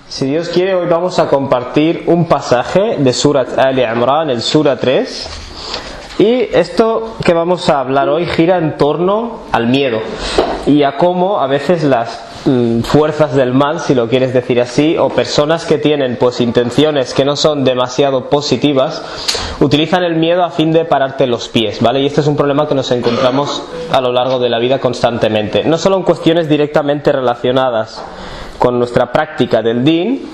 Si Dios quiere, hoy vamos a compartir un pasaje de Surat Ali Imran, el Sura 3. Y esto que vamos a hablar hoy gira en torno al miedo y a cómo a veces las fuerzas del mal, si lo quieres decir así, o personas que tienen pues intenciones que no son demasiado positivas, utilizan el miedo a fin de pararte los pies, ¿vale? Y este es un problema que nos encontramos a lo largo de la vida constantemente, no solo en cuestiones directamente relacionadas con nuestra práctica del din,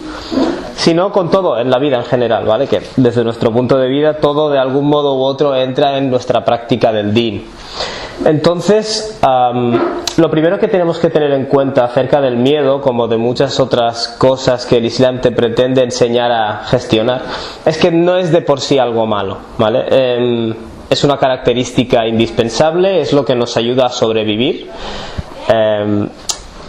sino con todo en la vida en general, ¿vale? Que desde nuestro punto de vista todo de algún modo u otro entra en nuestra práctica del din. Entonces, lo primero que tenemos que tener en cuenta acerca del miedo, como de muchas otras cosas que el Islam te pretende enseñar a gestionar, es que no es de por sí algo malo, ¿vale? Es una característica indispensable, es lo que nos ayuda a sobrevivir.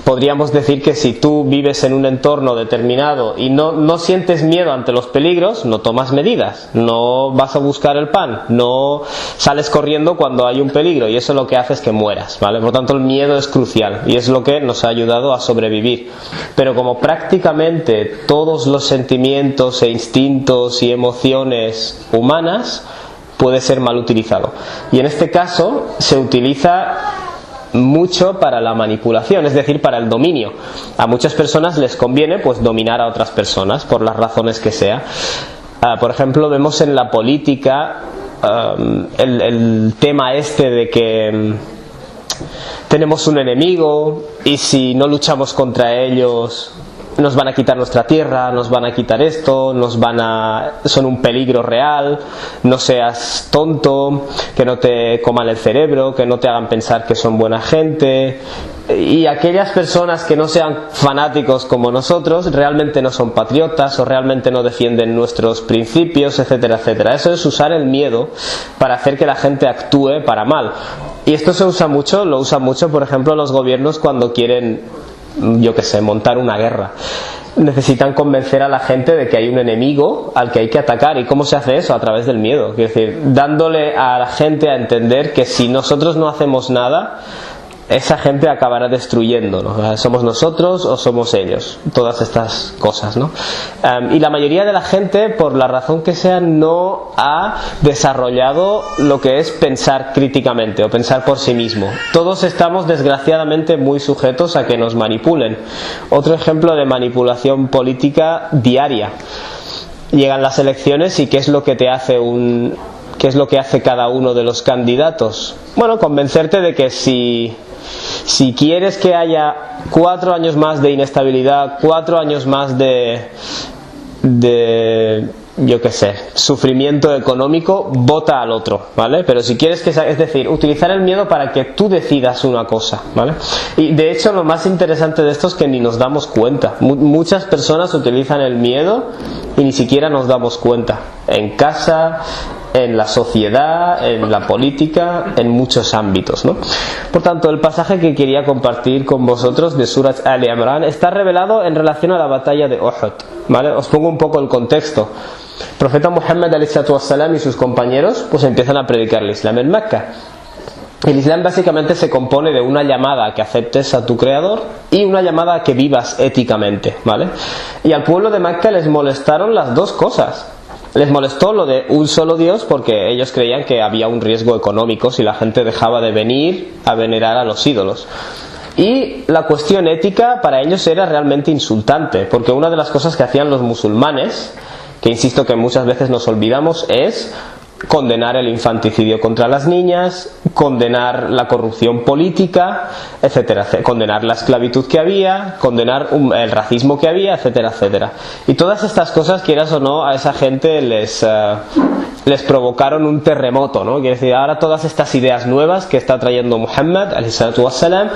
Podríamos decir que si tú vives en un entorno determinado y no sientes miedo ante los peligros, no tomas medidas, no vas a buscar el pan, no sales corriendo cuando hay un peligro, y eso lo que hace es que mueras, ¿vale? Por lo tanto, el miedo es crucial y es lo que nos ha ayudado a sobrevivir. Pero como prácticamente todos los sentimientos e instintos y emociones humanas, puede ser mal utilizado. Y en este caso se utiliza mucho para la manipulación, es decir, para el dominio. A muchas personas les conviene pues dominar a otras personas por las razones que sea. Por ejemplo, vemos en la política el tema este de que tenemos un enemigo y si no luchamos contra ellos nos van a quitar nuestra tierra, nos van a quitar esto, son un peligro real, no seas tonto, que no te coman el cerebro, que no te hagan pensar que son buena gente. Y aquellas personas que no sean fanáticos como nosotros realmente no son patriotas o realmente no defienden nuestros principios, etcétera, etcétera. Eso es usar el miedo para hacer que la gente actúe para mal. Y esto se usa mucho, lo usan mucho, por ejemplo, los gobiernos cuando quieren, yo qué sé, montar una guerra. Necesitan convencer a la gente de que hay un enemigo al que hay que atacar. ¿Y cómo se hace eso? A través del miedo. Es decir, dándole a la gente a entender que si nosotros no hacemos nada, esa gente acabará destruyéndonos. ¿Somos nosotros o somos ellos? Todas estas cosas, ¿no? Y la mayoría de la gente, por la razón que sea, no ha desarrollado lo que es pensar críticamente o pensar por sí mismo. Todos estamos desgraciadamente muy sujetos a que nos manipulen. Otro ejemplo de manipulación política diaria. Llegan las elecciones y ¿qué es lo que te hace ¿qué es lo que hace cada uno de los candidatos? Bueno, convencerte de que si quieres que haya 4 años más de inestabilidad, 4 años más de yo qué sé, sufrimiento económico, vota al otro, ¿vale? Pero si quieres es decir, utilizar el miedo para que tú decidas una cosa, ¿vale? Y de hecho lo más interesante de esto es que ni nos damos cuenta. Muchas personas utilizan el miedo y ni siquiera nos damos cuenta. En casa, en la sociedad, en la política, en muchos ámbitos, ¿no? Por tanto, el pasaje que quería compartir con vosotros de Surat Ali Imran está revelado en relación a la batalla de Uhud, ¿vale? Os pongo un poco el contexto. El profeta Muhammad ﷺ y sus compañeros pues empiezan a predicar el Islam en Mecca. El Islam básicamente se compone de una llamada a que aceptes a tu creador y una llamada a que vivas éticamente, ¿vale? Y al pueblo de Mecca les molestaron las dos cosas. Les molestó lo de un solo Dios porque ellos creían que había un riesgo económico si la gente dejaba de venir a venerar a los ídolos. Y la cuestión ética para ellos era realmente insultante, porque una de las cosas que hacían los musulmanes, que insisto que muchas veces nos olvidamos, es condenar el infanticidio contra las niñas, condenar la corrupción política, etcétera, condenar la esclavitud que había, condenar el racismo que había, etcétera, etcétera. Y todas estas cosas, quieras o no, a esa gente les provocaron un terremoto, ¿no? Quiere decir, ahora todas estas ideas nuevas que está trayendo Muhammad ﷺ.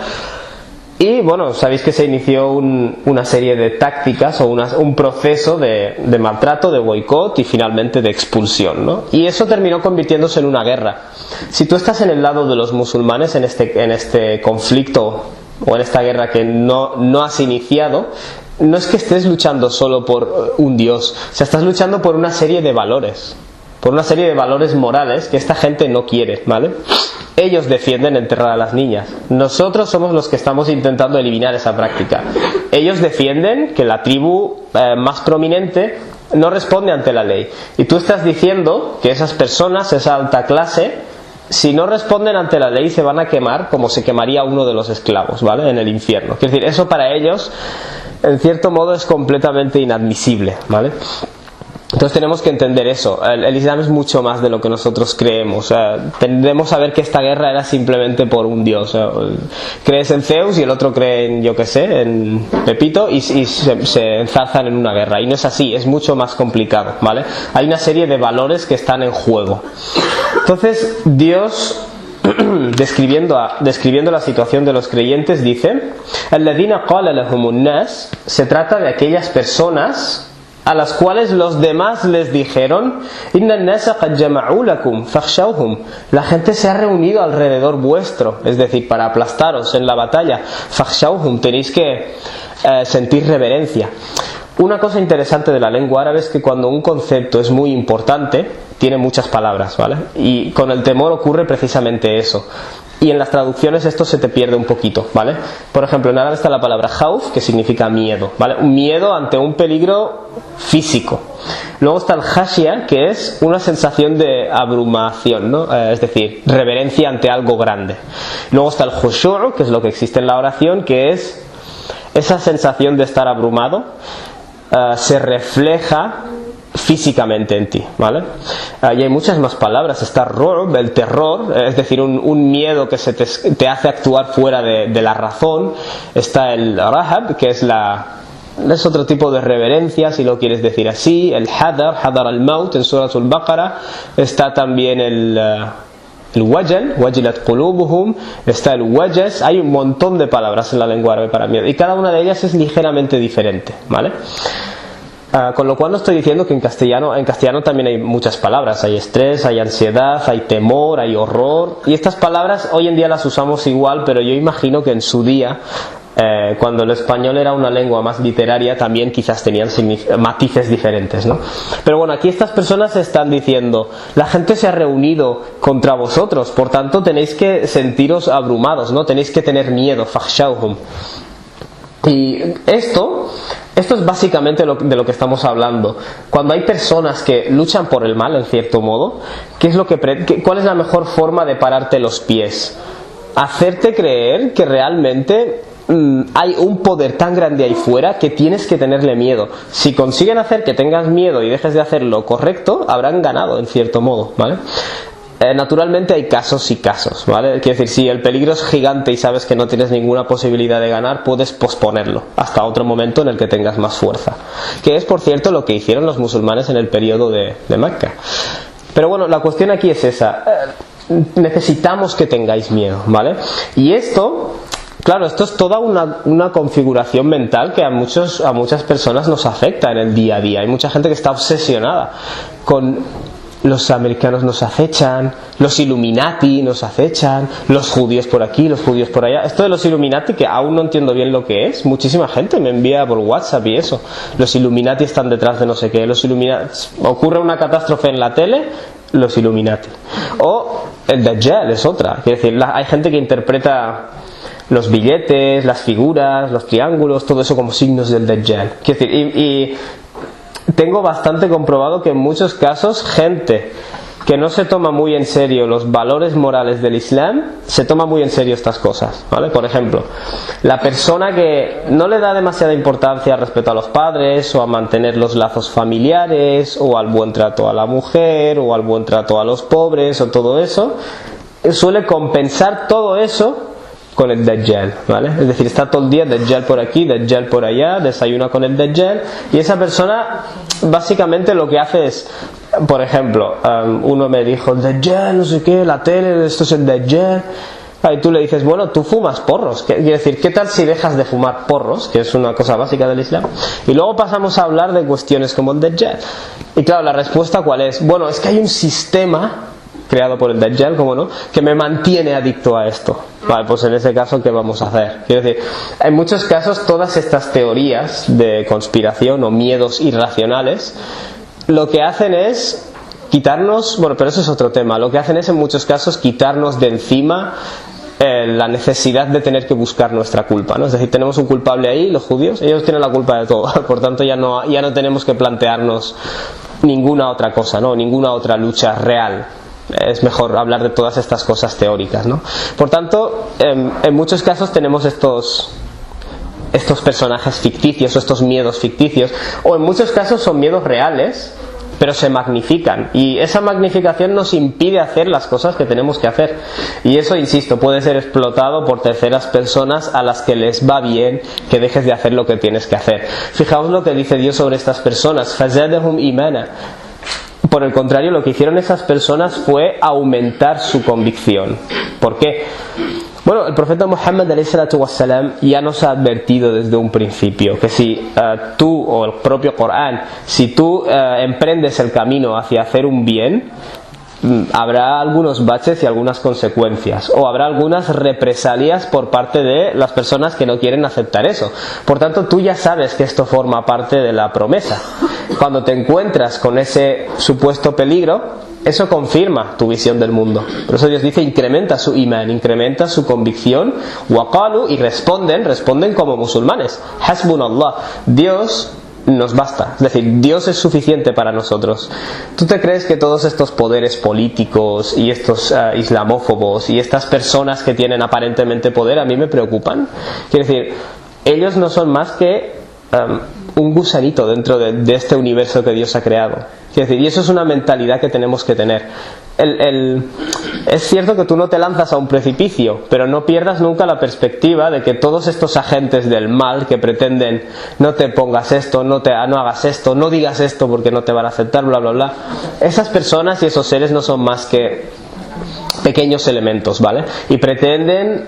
Y bueno, sabéis que se inició una serie de tácticas o un proceso de maltrato, de boicot y finalmente de expulsión, ¿no? Y eso terminó convirtiéndose en una guerra. Si tú estás en el lado de los musulmanes en este conflicto o en esta guerra que no has iniciado, no es que estés luchando solo por un Dios, o sea, estás luchando por una serie de valores. por una serie de valores morales que esta gente no quiere, ¿vale? Ellos defienden enterrar a las niñas. Nosotros somos los que estamos intentando eliminar esa práctica. Ellos defienden que la tribu más prominente no responde ante la ley. Y tú estás diciendo que esas personas, esa alta clase, si no responden ante la ley se van a quemar como se quemaría uno de los esclavos, ¿vale? En el infierno. Es decir, eso para ellos, en cierto modo, es completamente inadmisible, ¿vale? Entonces tenemos que entender eso. El Islam es mucho más de lo que nosotros creemos. Tendremos a ver que esta guerra era simplemente por un dios. Crees en Zeus y el otro cree en, yo qué sé, en Pepito, y se enzarzan en una guerra. Y no es así, es mucho más complicado, ¿vale? Hay una serie de valores que están en juego. Entonces Dios, describiendo la situación de los creyentes, dice: "Alladhina qala lahumun nas", se trata de aquellas personas a las cuales los demás les dijeron: "Inna an-nasa qad jama'u lakum fakhshawhum", la gente se ha reunido alrededor vuestro, es decir, para aplastaros en la batalla. Fakhshawhum, tenéis que sentir reverencia. Una cosa interesante de la lengua árabe es que cuando un concepto es muy importante, tiene muchas palabras, ¿vale? Y con el temor ocurre precisamente eso. Y en las traducciones esto se te pierde un poquito, ¿vale? Por ejemplo, en árabe está la palabra khawf, que significa miedo, ¿vale? Un miedo ante un peligro físico. Luego está el khashya, que es una sensación de abrumación, ¿no? Es decir, reverencia ante algo grande. Luego está el khushu', que es lo que existe en la oración, que es esa sensación de estar abrumado, se refleja físicamente en ti, ¿vale? Y hay muchas más palabras. Está ru'b, el terror, es decir, un miedo que te hace actuar fuera de la razón. Está el rahab, que es otro tipo de reverencia, si lo quieres decir así. El hadar al-maut en Surah al-Baqarah. Está también el wajal, wajilat qulubuhum. Está el wajas. Hay un montón de palabras en la lengua árabe para miedo, y cada una de ellas es ligeramente diferente, ¿vale? Con lo cual no estoy diciendo que en castellano también hay muchas palabras. Hay estrés, hay ansiedad, hay temor, hay horror, y estas palabras hoy en día las usamos igual, pero yo imagino que en su día, cuando el español era una lengua más literaria, también quizás tenían matices diferentes, ¿no? Pero bueno, aquí estas personas están diciendo: la gente se ha reunido contra vosotros, por tanto tenéis que sentiros abrumados, ¿no? Tenéis que tener miedo, fakhshawhum. Y esto es básicamente de lo que estamos hablando. Cuando hay personas que luchan por el mal, en cierto modo, ¿cuál es la mejor forma de pararte los pies? Hacerte creer que realmente hay un poder tan grande ahí fuera que tienes que tenerle miedo. Si consiguen hacer que tengas miedo y dejes de hacer lo correcto, habrán ganado, en cierto modo, ¿vale? Naturalmente hay casos y casos, ¿vale? Quiero decir, si el peligro es gigante y sabes que no tienes ninguna posibilidad de ganar, puedes posponerlo hasta otro momento en el que tengas más fuerza, que es, por cierto, lo que hicieron los musulmanes en el periodo de Mecca. Pero bueno, la cuestión aquí es esa: necesitamos que tengáis miedo, ¿vale? Y esto, claro, esto es toda una configuración mental que a muchas personas nos afecta en el día a día. Hay mucha gente que está obsesionada con: los americanos nos acechan, los Illuminati nos acechan, los judíos por aquí, los judíos por allá. Esto de los Illuminati, que aún no entiendo bien lo que es, muchísima gente me envía por WhatsApp y eso. Los Illuminati están detrás de no sé qué, los Illuminati, ocurre una catástrofe en la tele, los Illuminati. O el Dajjal es otra, quiero decir, hay gente que interpreta los billetes, las figuras, los triángulos, todo eso como signos del Dajjal. Quiero decir, y tengo bastante comprobado que en muchos casos gente que no se toma muy en serio los valores morales del Islam se toma muy en serio estas cosas, ¿vale? Por ejemplo, la persona que no le da demasiada importancia al respeto a los padres, o a mantener los lazos familiares, o al buen trato a la mujer, o al buen trato a los pobres, o todo eso, suele compensar todo eso con el Dajjal, ¿vale? Es decir, está todo el día Dajjal por aquí, Dajjal por allá, desayuna con el Dajjal, y esa persona básicamente lo que hace es, por ejemplo, uno me dijo: Dajjal, no sé qué, la tele, esto es el Dajjal. Y tú le dices: bueno, tú fumas porros. Quiere decir, ¿qué tal si dejas de fumar porros? Que es una cosa básica del Islam. Y luego pasamos a hablar de cuestiones como el Dajjal. Y claro, la respuesta ¿cuál es? Bueno, es que hay un sistema creado por el Dajjal, como no, que me mantiene adicto a esto. Vale, pues en ese caso, ¿qué vamos a hacer? Quiero decir, en muchos casos todas estas teorías de conspiración o miedos irracionales lo que hacen es quitarnos, bueno, pero eso es otro tema. Lo que hacen es en muchos casos quitarnos de encima la necesidad de tener que buscar nuestra culpa, ¿no? Es decir, tenemos un culpable ahí, los judíos, ellos tienen la culpa de todo, por tanto ya no tenemos que plantearnos ninguna otra cosa, ¿no? Ninguna otra lucha real. Es mejor hablar de todas estas cosas teóricas, ¿no? Por tanto, en muchos casos tenemos estos personajes ficticios, o estos miedos ficticios, o en muchos casos son miedos reales, pero se magnifican, y esa magnificación nos impide hacer las cosas que tenemos que hacer, y eso, insisto, puede ser explotado por terceras personas a las que les va bien que dejes de hacer lo que tienes que hacer. Fijaos lo que dice Dios sobre estas personas: فَزَادَهُمْ إِيمَانًا. Por el contrario, lo que hicieron esas personas fue aumentar su convicción. ¿Por qué? Bueno, el profeta Muhammad ﷺ ya nos ha advertido desde un principio que si tú, o el propio Corán, si tú emprendes el camino hacia hacer un bien, habrá algunos baches y algunas consecuencias, o habrá algunas represalias por parte de las personas que no quieren aceptar eso. Por tanto, tú ya sabes que esto forma parte de la promesa. Cuando te encuentras con ese supuesto peligro, eso confirma tu visión del mundo. Por eso Dios dice: incrementa su imán, incrementa su convicción. Waqalu, y responden como musulmanes: hasbunallah, Dios nos basta, es decir, Dios es suficiente para nosotros. ¿Tú te crees que todos estos poderes políticos y estos islamófobos y estas personas que tienen aparentemente poder a mí me preocupan? Quiero decir, ellos no son más que un gusanito dentro de este universo que Dios ha creado. Quiero decir, y eso es una mentalidad que tenemos que tener. Es cierto que tú no te lanzas a un precipicio, pero no pierdas nunca la perspectiva de que todos estos agentes del mal que pretenden: no te pongas esto, no hagas esto, no digas esto porque no te van a aceptar, bla bla bla, esas personas y esos seres no son más que pequeños elementos, ¿vale? Y pretenden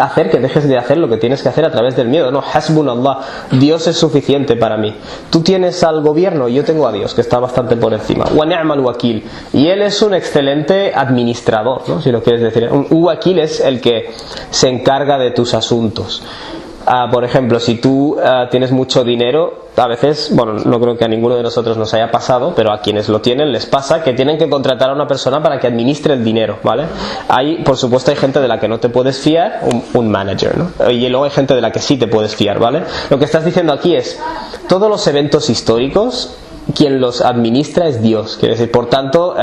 hacer que dejes de hacer lo que tienes que hacer a través del miedo. No, hasbunallah, Dios es suficiente para mí. Tú tienes al gobierno y yo tengo a Dios, que está bastante por encima. Wa ni'mal wakil, y él es un excelente administrador, ¿no? Si lo quieres decir. Un wakil es el que se encarga de tus asuntos. Por ejemplo, si tú tienes mucho dinero, a veces, bueno, no creo que a ninguno de nosotros nos haya pasado, pero a quienes lo tienen les pasa que tienen que contratar a una persona para que administre el dinero, ¿vale? Por supuesto, hay gente de la que no te puedes fiar, un manager, ¿no? Y luego hay gente de la que sí te puedes fiar, ¿vale? Lo que estás diciendo aquí es: todos los eventos históricos, quien los administra es Dios, quiere decir, por tanto,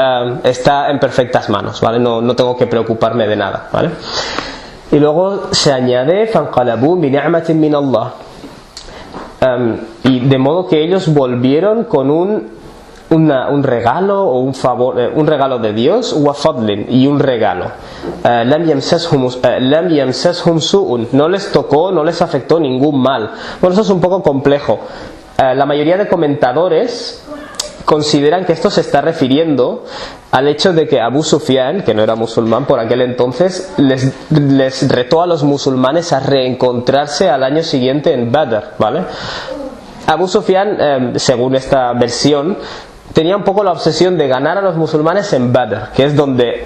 está en perfectas manos, ¿vale? No tengo que preocuparme de nada, ¿vale? Y luego se añade: فَانْقَلَبُوا بِنِعْمَةٍ مِّنَ اللَّهِ. Y de modo que ellos volvieron con un regalo o un favor, un regalo de Dios, وَفَضْلٍ, y un regalo. لَمْ يَمْسَسْهُمْ سُوءٌ, no les tocó, no les afectó ningún mal. Bueno, eso es un poco complejo. La mayoría de comentadores consideran que esto se está refiriendo al hecho de que Abu Sufyan, que no era musulmán por aquel entonces, les retó a los musulmanes a reencontrarse al año siguiente en Badr, ¿vale? Abu Sufyan, según esta versión, tenía un poco la obsesión de ganar a los musulmanes en Badr, que es donde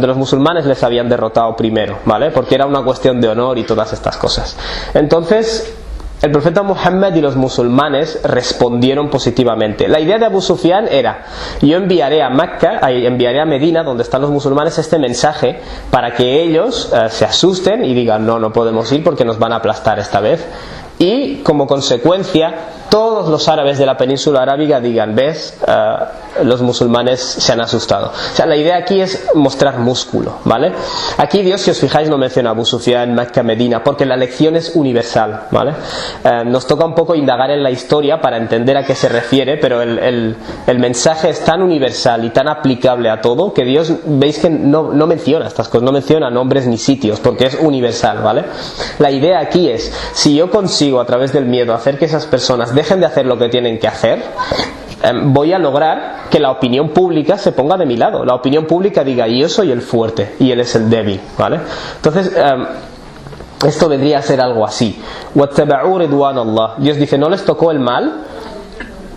los musulmanes les habían derrotado primero, ¿vale? Porque era una cuestión de honor y todas estas cosas. Entonces, el profeta Muhammad y los musulmanes respondieron positivamente. La idea de Abu Sufyan era: yo enviaré a Medina, donde están los musulmanes, este mensaje para que ellos se asusten y digan: no podemos ir porque nos van a aplastar esta vez. Y como consecuencia, todos los árabes de la península arábiga digan: ves, los musulmanes se han asustado. O sea, la idea aquí es mostrar músculo, ¿vale? Aquí Dios, si os fijáis, no menciona Abu Sufyan, Mecca, Medina, porque la lección es universal, ¿vale? Nos toca un poco indagar en la historia para entender a qué se refiere, pero el mensaje es tan universal y tan aplicable a todo que Dios, veis que no menciona estas cosas, no menciona nombres ni sitios, porque es universal, ¿vale? La idea aquí es: si yo consigo a través del miedo hacer que esas personas dejen de hacer lo que tienen que hacer, voy a lograr que la opinión pública se ponga de mi lado. La opinión pública diga: yo soy el fuerte y él es el débil, ¿vale? Entonces, esto vendría a ser algo así. وَاتَّبَعُوا رِضْوَانَ اللَّهِ. Dios dice: no les tocó el mal,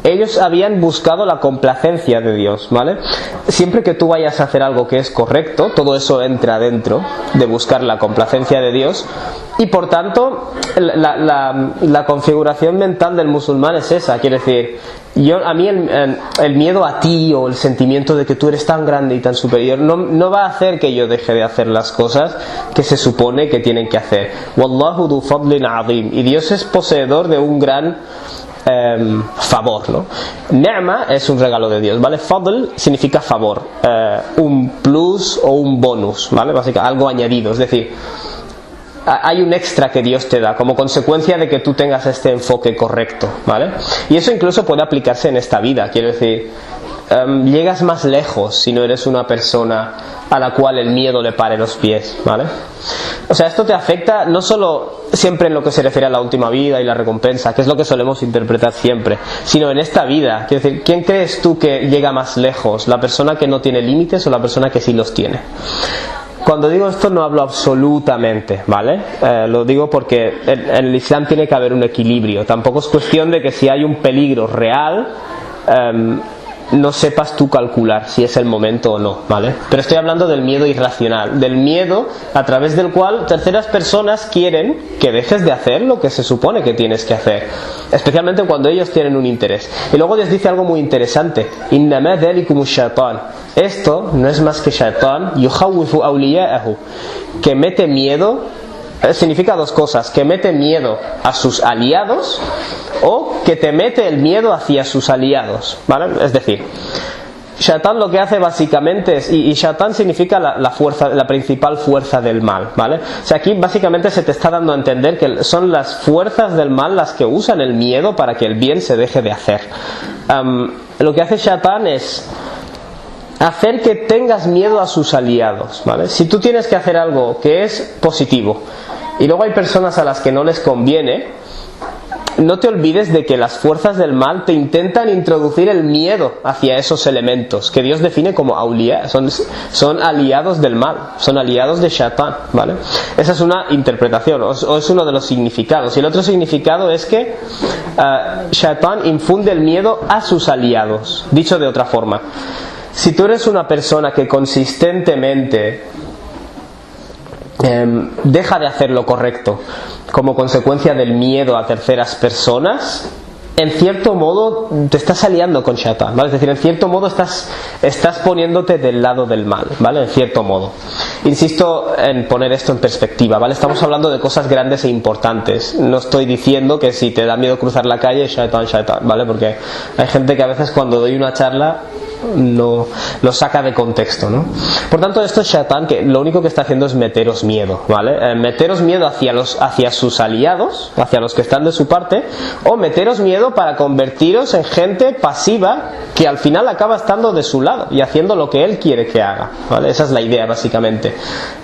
ellos habían buscado la complacencia de Dios, ¿vale? Siempre que tú vayas a hacer algo que es correcto, todo eso entra dentro de buscar la complacencia de Dios, y por tanto la configuración mental del musulmán es esa. Quiere decir, a mí el miedo a ti o el sentimiento de que tú eres tan grande y tan superior no va a hacer que yo deje de hacer las cosas que se supone que tienen que hacer. Wallahu du fadlin azim, y Dios es poseedor de un gran favor, ¿no? Ni'ma es un regalo de Dios, ¿vale? Fadl significa favor, un plus o un bonus, ¿vale? Básicamente algo añadido, es decir, hay un extra que Dios te da como consecuencia de que tú tengas este enfoque correcto, ¿vale? Y eso incluso puede aplicarse en esta vida. Quiero decir, llegas más lejos si no eres una persona a la cual el miedo le pare los pies, ¿vale? O sea, esto te afecta no solo siempre en lo que se refiere a la última vida y la recompensa, que es lo que solemos interpretar siempre, sino en esta vida. Quiero decir, ¿quién crees tú que llega más lejos? ¿La persona que no tiene límites o la persona que sí los tiene? Cuando digo esto no hablo absolutamente, ¿vale? Lo digo porque en el Islam tiene que haber un equilibrio. Tampoco es cuestión de que si hay un peligro real, no sepas tú calcular si es el momento o no, ¿vale? Pero estoy hablando del miedo irracional, del miedo a través del cual terceras personas quieren que dejes de hacer lo que se supone que tienes que hacer, especialmente cuando ellos tienen un interés. Y luego Dios dice algo muy interesante: innama dhalikumu shaitan. Esto no es más que shaitan yukhawwifu awliya'ahu, que mete miedo. Significa dos cosas: que mete miedo a sus aliados o que te mete el miedo hacia sus aliados, ¿vale? Es decir, Shaitan lo que hace básicamente es, y Shaitan significa la fuerza, la principal fuerza del mal, ¿vale? O sea, aquí básicamente se te está dando a entender que son las fuerzas del mal las que usan el miedo para que el bien se deje de hacer. Lo que hace Shaitan es hacer que tengas miedo a sus aliados, ¿vale? Si tú tienes que hacer algo que es positivo y luego hay personas a las que no les conviene, no te olvides de que las fuerzas del mal te intentan introducir el miedo hacia esos elementos que Dios define como awliya, son aliados del mal, son aliados de Shaitan, ¿vale? Esa es una interpretación, o es uno de los significados. Y el otro significado es que Shaitan infunde el miedo a sus aliados. Dicho de otra forma, si tú eres una persona que consistentemente deja de hacer lo correcto como consecuencia del miedo a terceras personas, en cierto modo te estás aliando con Shaitan, ¿vale? Es decir, en cierto modo estás poniéndote del lado del mal, ¿vale? En cierto modo. Insisto en poner esto en perspectiva, ¿vale? Estamos hablando de cosas grandes e importantes. No estoy diciendo que si te da miedo cruzar la calle, Shaitan, ¿vale? Porque hay gente que a veces cuando doy una charla no lo saca de contexto, ¿no? Por tanto, esto es Shaitan, que lo único que está haciendo es meteros miedo, ¿vale? Meteros miedo hacia sus aliados, hacia los que están de su parte, o meteros miedo para convertiros en gente pasiva que al final acaba estando de su lado y haciendo lo que él quiere que haga, ¿vale? Esa es la idea básicamente.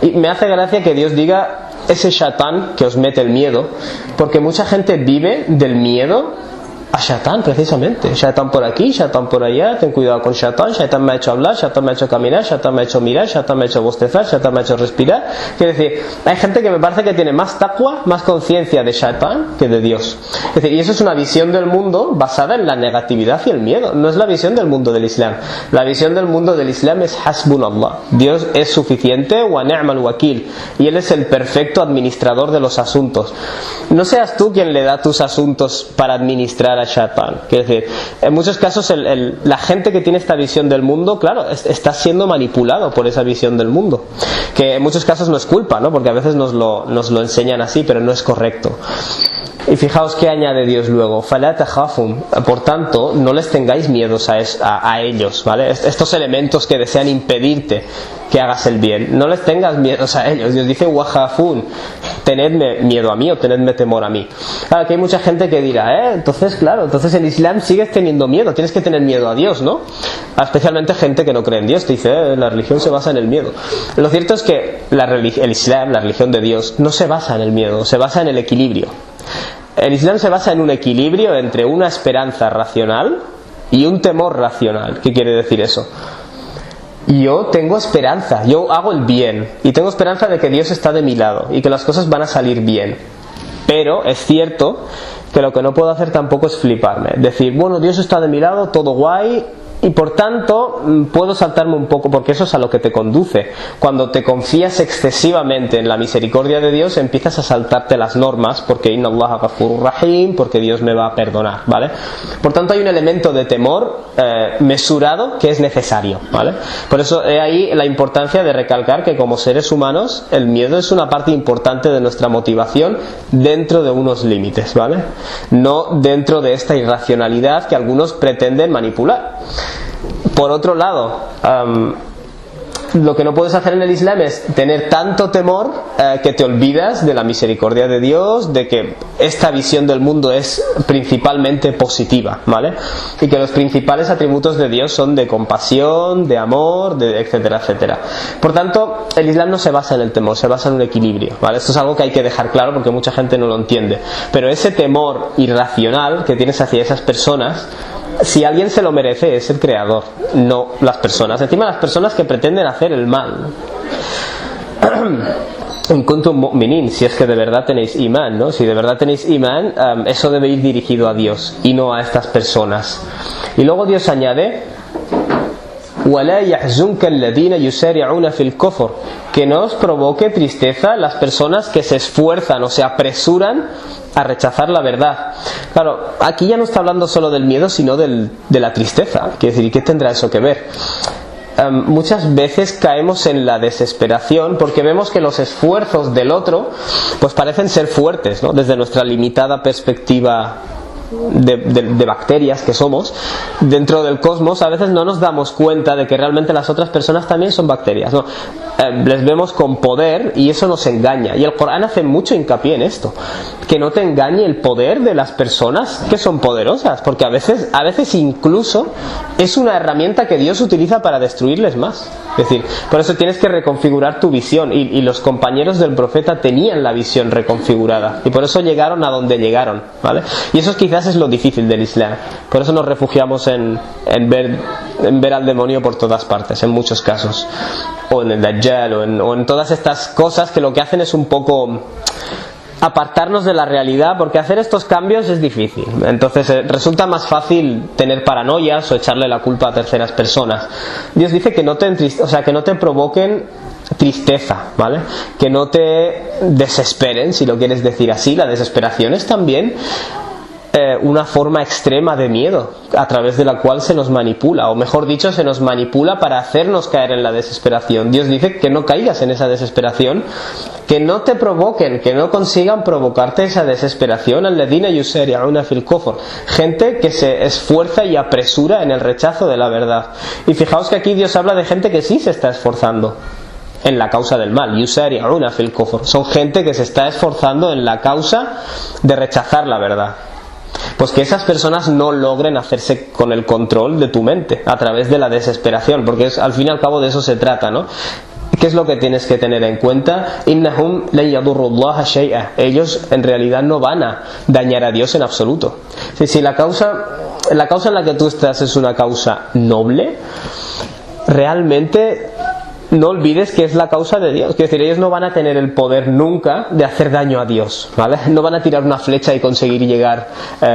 Y me hace gracia que Dios diga ese Shaitan que os mete el miedo, porque mucha gente vive del miedo a Shaitan, precisamente. Shaitan por aquí, Shaitan por allá, ten cuidado con Shaitan. Shaitan me ha hecho hablar, Shaitan me ha hecho caminar, Shaitan me ha hecho mirar, Shaitan me ha hecho bostezar, Shaitan me ha hecho respirar. Quiere decir, hay gente que me parece que tiene más taqwa, más conciencia de Shaitan que de Dios. Es decir, y eso es una visión del mundo basada en la negatividad y el miedo. No es la visión del mundo del Islam. La visión del mundo del Islam es Hasbunallah. Dios es suficiente, wa ni'mal wakil, y Él es el perfecto administrador de los asuntos. No seas tú quien le da tus asuntos para administrar a Shaitan. Quiero decir, en muchos casos la gente que tiene esta visión del mundo, claro, está siendo manipulado por esa visión del mundo, que en muchos casos no es culpa, ¿no? Porque a veces nos lo enseñan así, pero no es correcto. Y fijaos que añade Dios luego: فَلَا تَخَافُوا. Por tanto, no les tengáis miedos a ellos, ¿vale? Estos elementos que desean impedirte que hagas el bien, no les tengas miedos a ellos. Dios dice: وَخَافُونَ. Tenedme miedo a mí o tenedme temor a mí. Claro, que hay mucha gente que dirá, entonces en Islam sigues teniendo miedo, tienes que tener miedo a Dios, ¿no? Especialmente gente que no cree en Dios, te dice, la religión se basa en el miedo. Lo cierto es que el Islam, la religión de Dios, no se basa en el miedo, se basa en el equilibrio. El Islam se basa en un equilibrio entre una esperanza racional y un temor racional. ¿Qué quiere decir eso? Yo tengo esperanza, yo hago el bien y tengo esperanza de que Dios está de mi lado y que las cosas van a salir bien. Pero es cierto que lo que no puedo hacer tampoco es fliparme, decir, bueno, Dios está de mi lado, todo guay, y por tanto puedo saltarme un poco, porque eso es a lo que te conduce. Cuando te confías excesivamente en la misericordia de Dios, empiezas a saltarte las normas, porque Inna Allaha Ghafurur Rahim, porque Dios me va a perdonar, ¿vale? Por tanto hay un elemento de temor mesurado que es necesario, ¿vale? Por eso he ahí la importancia de recalcar que como seres humanos el miedo es una parte importante de nuestra motivación dentro de unos límites, ¿vale? No dentro de esta irracionalidad que algunos pretenden manipular. Por otro lado, lo que no puedes hacer en el Islam es tener tanto temor que te olvidas de la misericordia de Dios, de que esta visión del mundo es principalmente positiva, ¿vale? Y que los principales atributos de Dios son de compasión, de amor, etcétera, etcétera. Por tanto, el Islam no se basa en el temor, se basa en un equilibrio, ¿vale? Esto es algo que hay que dejar claro porque mucha gente no lo entiende. Pero ese temor irracional que tienes hacia esas personas, si alguien se lo merece es el creador, no las personas. Encima las personas que pretenden hacer el mal. En kuntum mu'minin, si es que de verdad tenéis imán, ¿no? Si de verdad tenéis imán, eso debe ir dirigido a Dios y no a estas personas. Y luego Dios añade: وَلَا يَحْزُنْكَ الَّذِينَ يُسَارِعُونَ فِي الْكُفْرِ, que no os provoque tristeza las personas que se esfuerzan o se apresuran a rechazar la verdad. Claro, aquí ya no está hablando solo del miedo, sino de la tristeza. Quiere decir, ¿y qué tendrá eso que ver? Muchas veces caemos en la desesperación porque vemos que los esfuerzos del otro pues parecen ser fuertes, ¿no? Desde nuestra limitada perspectiva de bacterias que somos dentro del cosmos, a veces no nos damos cuenta de que realmente las otras personas también son bacterias, ¿no? Les vemos con poder y eso nos engaña, y el Corán hace mucho hincapié en esto, que no te engañe el poder de las personas que son poderosas, porque a veces incluso es una herramienta que Dios utiliza para destruirles más. Es decir, por eso tienes que reconfigurar tu visión, y los compañeros del profeta tenían la visión reconfigurada y por eso llegaron a donde llegaron, ¿vale? Y eso quizás es lo difícil del Islam. Por eso nos refugiamos en ver al demonio por todas partes, en muchos casos, o en el Dajjal, o en todas estas cosas que lo que hacen es un poco apartarnos de la realidad, porque hacer estos cambios es difícil. Entonces resulta más fácil tener paranoias o echarle la culpa a terceras personas. Dios dice que no te provoquen tristeza, ¿vale? Que no te desesperen, si lo quieres decir así. La desesperación es también una forma extrema de miedo a través de la cual se nos manipula, o mejor dicho, se nos manipula para hacernos caer en la desesperación. Dios dice que no caigas en esa desesperación, que no te provoquen, que no consigan provocarte esa desesperación. Alladhina yusari'una fil kufr, gente que se esfuerza y apresura en el rechazo de la verdad. Y fijaos que aquí Dios habla de gente que sí se está esforzando en la causa del mal. Yusari'una fil kufr, son gente que se está esforzando en la causa de rechazar la verdad. Pues que esas personas no logren hacerse con el control de tu mente a través de la desesperación, porque al fin y al cabo de eso se trata, ¿no? ¿Qué es lo que tienes que tener en cuenta? Innahum lan yadurrullaha shay'a. Ellos en realidad no van a dañar a Dios en absoluto. Si la causa en la que tú estás es una causa noble, realmente no olvides que es la causa de Dios. Quiero decir, ellos no van a tener el poder nunca de hacer daño a Dios, ¿vale? No van a tirar una flecha y conseguir llegar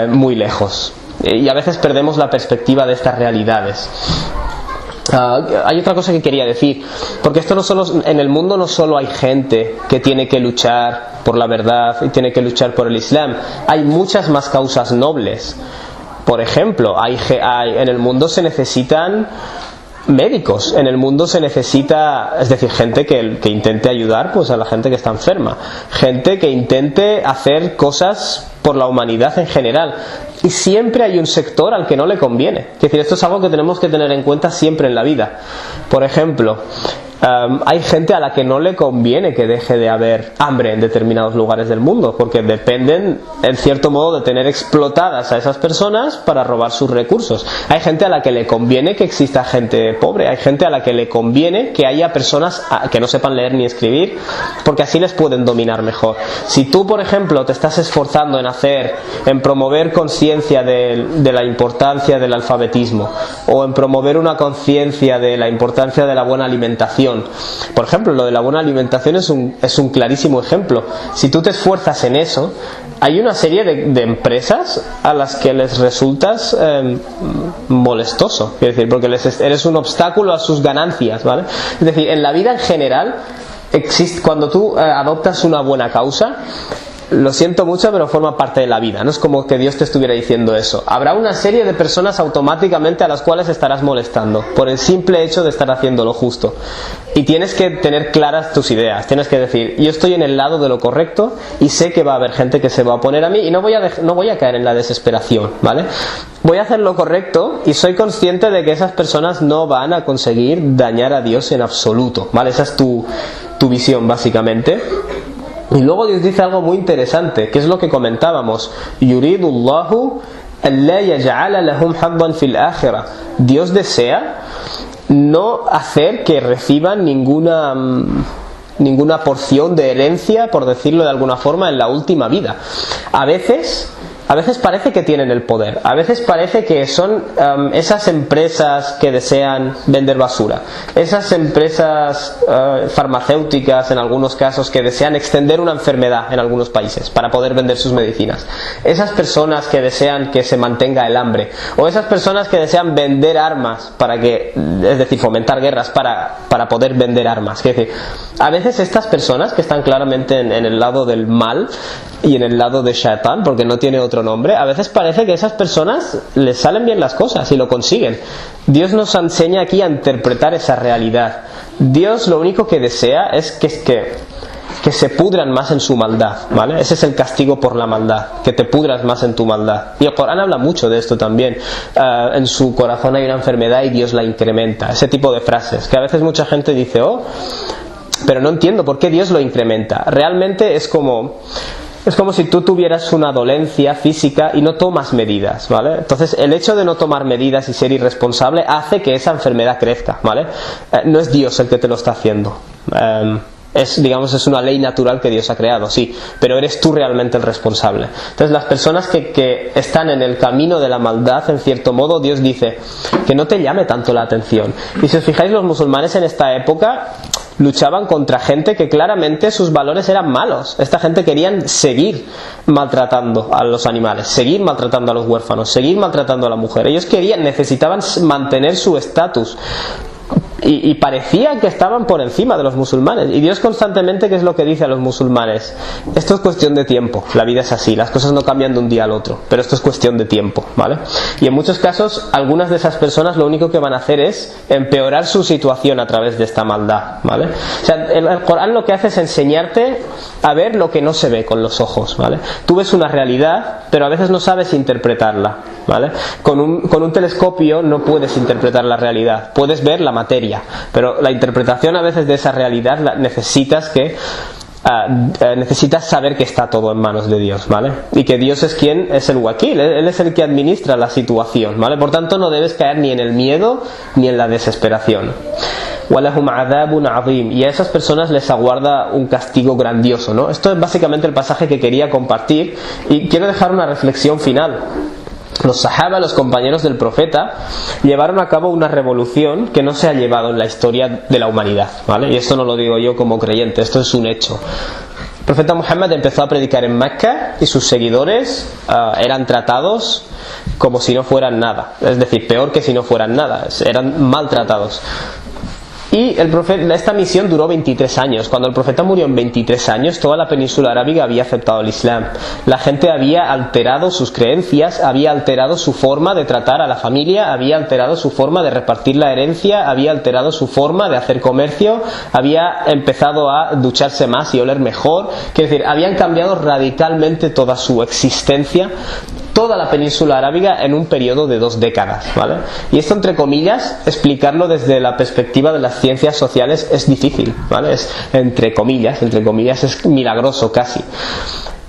muy lejos. Y a veces perdemos la perspectiva de estas realidades. Hay otra cosa que quería decir, porque esto no solo en el mundo no solo hay gente que tiene que luchar por la verdad y tiene que luchar por el Islam, hay muchas más causas nobles. Por ejemplo, en el mundo se necesitan médicos, en el mundo se necesita, es decir, gente que intente ayudar pues a la gente que está enferma, gente que intente hacer cosas por la humanidad en general, y siempre hay un sector al que no le conviene. Es decir, esto es algo que tenemos que tener en cuenta siempre en la vida. Por ejemplo, hay gente a la que no le conviene que deje de haber hambre en determinados lugares del mundo, porque dependen en cierto modo de tener explotadas a esas personas para robar sus recursos. Hay gente a la que le conviene que exista gente pobre, hay gente a la que le conviene que haya personas que no sepan leer ni escribir, porque así les pueden dominar mejor. Si tú, por ejemplo, te estás esforzando en promover conciencia conciencia de la importancia del alfabetismo, o en promover una conciencia de la importancia de la buena alimentación. Por ejemplo, lo de la buena alimentación es un clarísimo ejemplo. Si tú te esfuerzas en eso, hay una serie de empresas a las que les resultas molestoso, quiero decir, porque eres un obstáculo a sus ganancias, ¿vale? Es decir, en la vida en general cuando tú adoptas una buena causa, lo siento mucho, pero forma parte de la vida. No es como que Dios te estuviera diciendo eso. Habrá una serie de personas automáticamente a las cuales estarás molestando por el simple hecho de estar haciendo lo justo. Y tienes que tener claras tus ideas. Tienes que decir, yo estoy en el lado de lo correcto y sé que va a haber gente que se va a oponer a mí y no voy a caer en la desesperación, ¿vale? Voy a hacer lo correcto y soy consciente de que esas personas no van a conseguir dañar a Dios en absoluto, ¿vale? Esa es tu visión, básicamente. Y luego Dios dice algo muy interesante, que es lo que comentábamos: yuridullahu alla yaj'ala lahum haddan fil akhirah. Dios desea no hacer que reciban ninguna porción de herencia, por decirlo de alguna forma, en la última vida. A veces parece que tienen el poder, a veces parece que son esas empresas que desean vender basura, esas empresas farmacéuticas en algunos casos que desean extender una enfermedad en algunos países para poder vender sus medicinas, esas personas que desean que se mantenga el hambre, o esas personas que desean vender armas es decir, fomentar guerras para poder vender armas. Es decir, a veces estas personas que están claramente en el lado del mal y en el lado de Shaitán, porque no tiene otro nombre, a veces parece que a esas personas les salen bien las cosas y lo consiguen. Dios nos enseña aquí a interpretar esa realidad. Dios lo único que desea es que se pudran más en su maldad, ¿vale? Ese es el castigo por la maldad, que te pudras más en tu maldad. Y el Corán habla mucho de esto también. En su corazón hay una enfermedad y Dios la incrementa. Ese tipo de frases que a veces mucha gente dice, pero no entiendo por qué Dios lo incrementa. Realmente es como si tú tuvieras una dolencia física y no tomas medidas, ¿vale? Entonces el hecho de no tomar medidas y ser irresponsable hace que esa enfermedad crezca, ¿vale? No es Dios el que te lo está haciendo. Es una ley natural que Dios ha creado, sí, pero eres tú realmente el responsable. Entonces las personas que están en el camino de la maldad, en cierto modo, Dios dice que no te llame tanto la atención. Y si os fijáis, los musulmanes en esta época luchaban contra gente que claramente sus valores eran malos. Esta gente querían seguir maltratando a los animales, seguir maltratando a los huérfanos, seguir maltratando a la mujer. Ellos necesitaban mantener su estatus. Y parecía que estaban por encima de los musulmanes. Y Dios constantemente, ¿qué es lo que dice a los musulmanes? Esto es cuestión de tiempo. La vida es así, las cosas no cambian de un día al otro, pero esto es cuestión de tiempo, ¿vale? Y en muchos casos, algunas de esas personas lo único que van a hacer es empeorar su situación a través de esta maldad, ¿vale? O sea, el Corán lo que hace es enseñarte a ver lo que no se ve con los ojos, ¿vale? Tú ves una realidad, pero a veces no sabes interpretarla, ¿vale? Con un telescopio no puedes interpretar la realidad, puedes ver la materia, pero la interpretación a veces de esa realidad necesitas saber que está todo en manos de Dios, ¿vale? Y que Dios es quien es el wakil, Él es el que administra la situación, ¿vale? Por tanto, no debes caer ni en el miedo ni en la desesperación. وَلَهُمْ عَذَابٌ عَظِيمٌ. Y a esas personas les aguarda un castigo grandioso, ¿no? Esto es básicamente el pasaje que quería compartir y quiero dejar una reflexión final. Los sahaba, los compañeros del profeta, llevaron a cabo una revolución que no se ha llevado en la historia de la humanidad, ¿vale? Y esto no lo digo yo como creyente, esto es un hecho. El profeta Muhammad empezó a predicar en Mecca y sus seguidores eran tratados como si no fueran nada, es decir, peor que si no fueran nada, eran maltratados. Y esta misión duró 23 años. Cuando el profeta murió en 23 años, toda la península arábiga había aceptado el Islam. La gente había alterado sus creencias, había alterado su forma de tratar a la familia, había alterado su forma de repartir la herencia, había alterado su forma de hacer comercio, había empezado a ducharse más y oler mejor. Quiere decir, habían cambiado radicalmente toda su existencia, toda la península arábiga en un periodo de 2 décadas, ¿vale? Y esto, entre comillas, explicarlo desde la perspectiva de las ciencias sociales es difícil, ¿vale? Es entre comillas, es milagroso casi.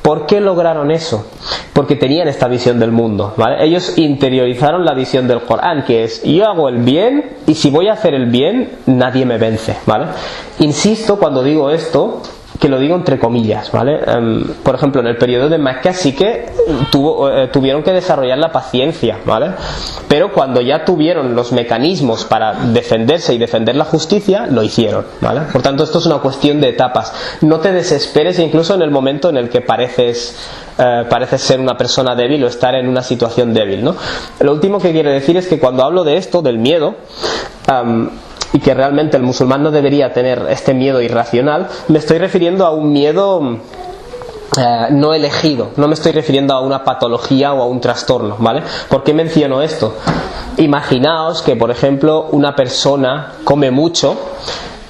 ¿Por qué lograron eso? Porque tenían esta visión del mundo, ¿vale? Ellos interiorizaron la visión del Corán, que es: yo hago el bien y si voy a hacer el bien, nadie me vence, ¿vale? Insisto cuando digo esto, que lo digo entre comillas, ¿vale? Por ejemplo, en el periodo de Mecca sí que tuvieron que desarrollar la paciencia, ¿vale? Pero cuando ya tuvieron los mecanismos para defenderse y defender la justicia, lo hicieron, ¿vale? Por tanto, esto es una cuestión de etapas. No te desesperes incluso en el momento en el que pareces ser una persona débil o estar en una situación débil, ¿no? Lo último que quiero decir es que cuando hablo de esto, del miedo, y que realmente el musulmán no debería tener este miedo irracional, me estoy refiriendo a un miedo no elegido, no me estoy refiriendo a una patología o a un trastorno, ¿vale? ¿Por qué menciono esto? Imaginaos que, por ejemplo, una persona come mucho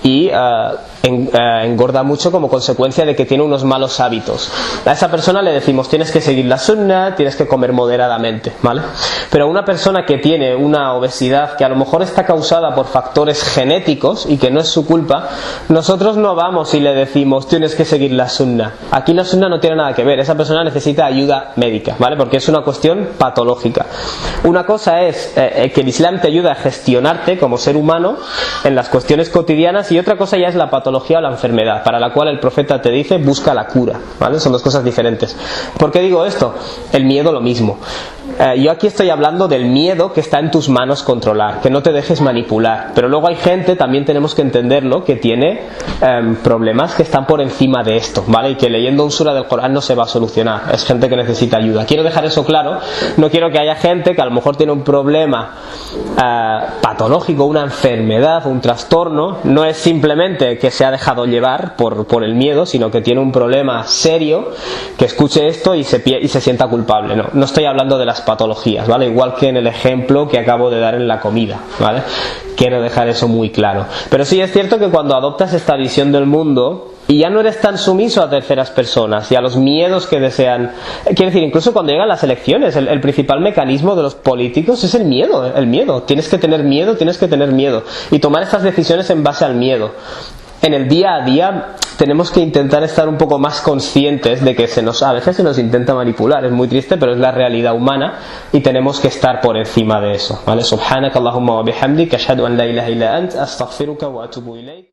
y engorda mucho como consecuencia de que tiene unos malos hábitos. A esa persona le decimos: tienes que seguir la sunna, tienes que comer moderadamente, ¿vale? Pero a una persona que tiene una obesidad que a lo mejor está causada por factores genéticos y que no es su culpa, nosotros no vamos y le decimos: tienes que seguir la sunna. Aquí la sunna no tiene nada que ver, esa persona necesita ayuda médica, ¿vale? Porque es una cuestión patológica. Una cosa es que el Islam te ayuda a gestionarte como ser humano en las cuestiones cotidianas, y otra cosa ya es la patología o la enfermedad, para la cual el profeta te dice: busca la cura, ¿vale? Son dos cosas diferentes. ¿Por qué digo esto? El miedo, lo mismo. Yo aquí estoy hablando del miedo que está en tus manos controlar, que no te dejes manipular. Pero luego hay gente, también tenemos que entenderlo, que tiene problemas que están por encima de esto, ¿vale? Y que leyendo un sura del Corán no se va a solucionar. Es gente que necesita ayuda. Quiero dejar eso claro. No quiero que haya gente que a lo mejor tiene un problema patológico, una enfermedad, un trastorno. No es simplemente que se ha dejado llevar por el miedo, sino que tiene un problema serio, que escuche esto y se sienta culpable. No estoy hablando de las patologías, ¿vale? Igual que en el ejemplo que acabo de dar en la comida, ¿vale? Quiero dejar eso muy claro. Pero sí es cierto que cuando adoptas esta visión del mundo y ya no eres tan sumiso a terceras personas y a los miedos que desean, quiero decir, incluso cuando llegan las elecciones, el principal mecanismo de los políticos es el miedo. Tienes que tener miedo y tomar estas decisiones en base al miedo. En el día a día tenemos que intentar estar un poco más conscientes de que a veces se nos intenta manipular. Es muy triste, pero es la realidad humana y tenemos que estar por encima de eso, ¿vale? Subhanakallahumma wa bihamdik, ashhadu an la ilaha illa ant, astaghfiruka wa atubu ilayk.